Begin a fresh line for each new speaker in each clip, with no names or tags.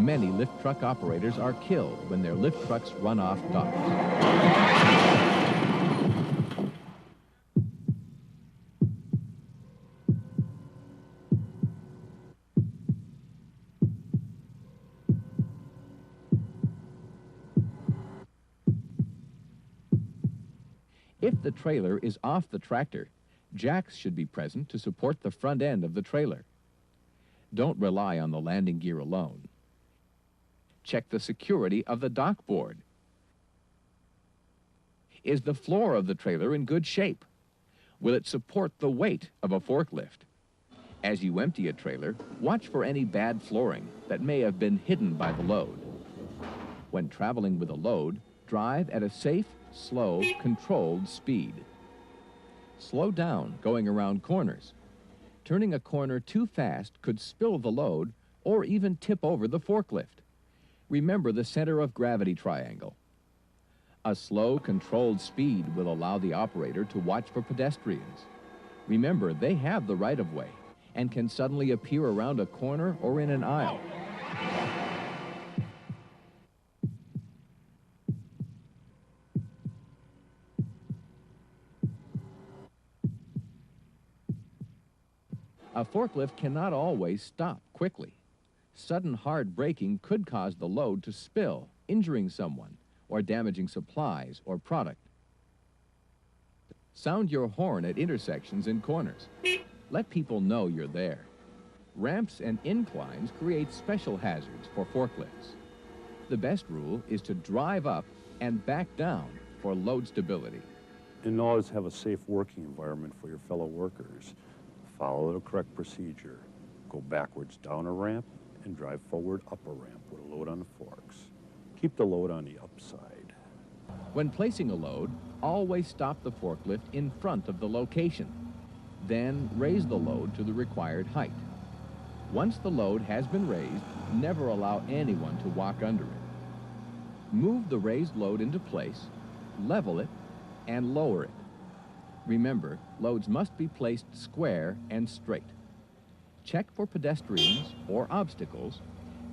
Many lift truck operators are killed when their lift trucks run off docks. If the trailer is off the tractor, jacks should be present to support the front end of the trailer. Don't rely on the landing gear alone. Check the security of the dock board. Is the floor of the trailer in good shape? Will it support the weight of a forklift? As you empty a trailer, watch for any bad flooring that may have been hidden by the load. When traveling with a load, drive at a safe, slow, controlled speed. Slow down going around corners. Turning a corner too fast could spill the load or even tip over the forklift. Remember the center of gravity triangle. A slow, controlled speed will allow the operator to watch for pedestrians. Remember, they have the right-of-way and can suddenly appear around a corner or in an aisle. A forklift cannot always stop quickly. Sudden hard braking could cause the load to spill, injuring someone, or damaging supplies or product. Sound your horn at intersections and corners. Let people know you're there. Ramps and inclines create special hazards for forklifts. The best rule is to drive up and back down for load stability.
And always have a safe working environment for your fellow workers. Follow the correct procedure. Go backwards down a ramp and drive forward up a ramp with a load on the forks. Keep the load on the upside.
When placing a load, always stop the forklift in front of the location. Then raise the load to the required height. Once the load has been raised, never allow anyone to walk under it. Move the raised load into place, level it, and lower it. Remember, loads must be placed square and straight. Check for pedestrians or obstacles,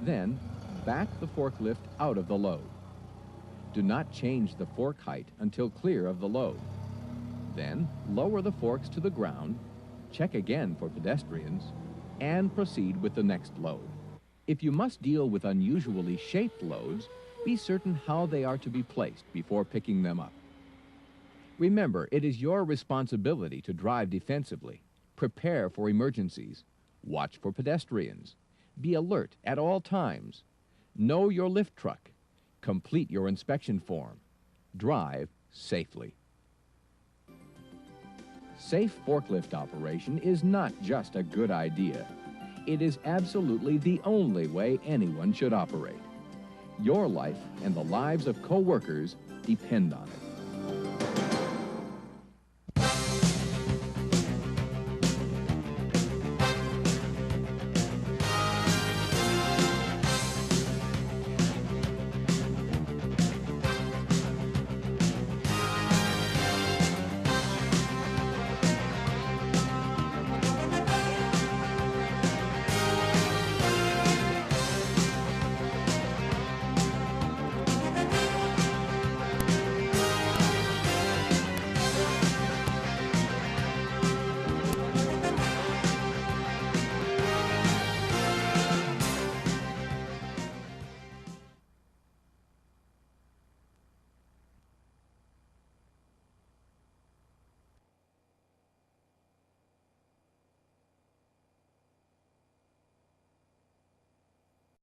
then back the forklift out of the load. Do not change the fork height until clear of the load. Then lower the forks to the ground, check again for pedestrians, and proceed with the next load. If you must deal with unusually shaped loads, be certain how they are to be placed before picking them up. Remember, it is your responsibility to drive defensively, prepare for emergencies, watch for pedestrians, be alert at all times, know your lift truck, complete your inspection form, drive safely. Safe forklift operation is not just a good idea. It is absolutely the only way anyone should operate. Your life and the lives of co-workers depend on it.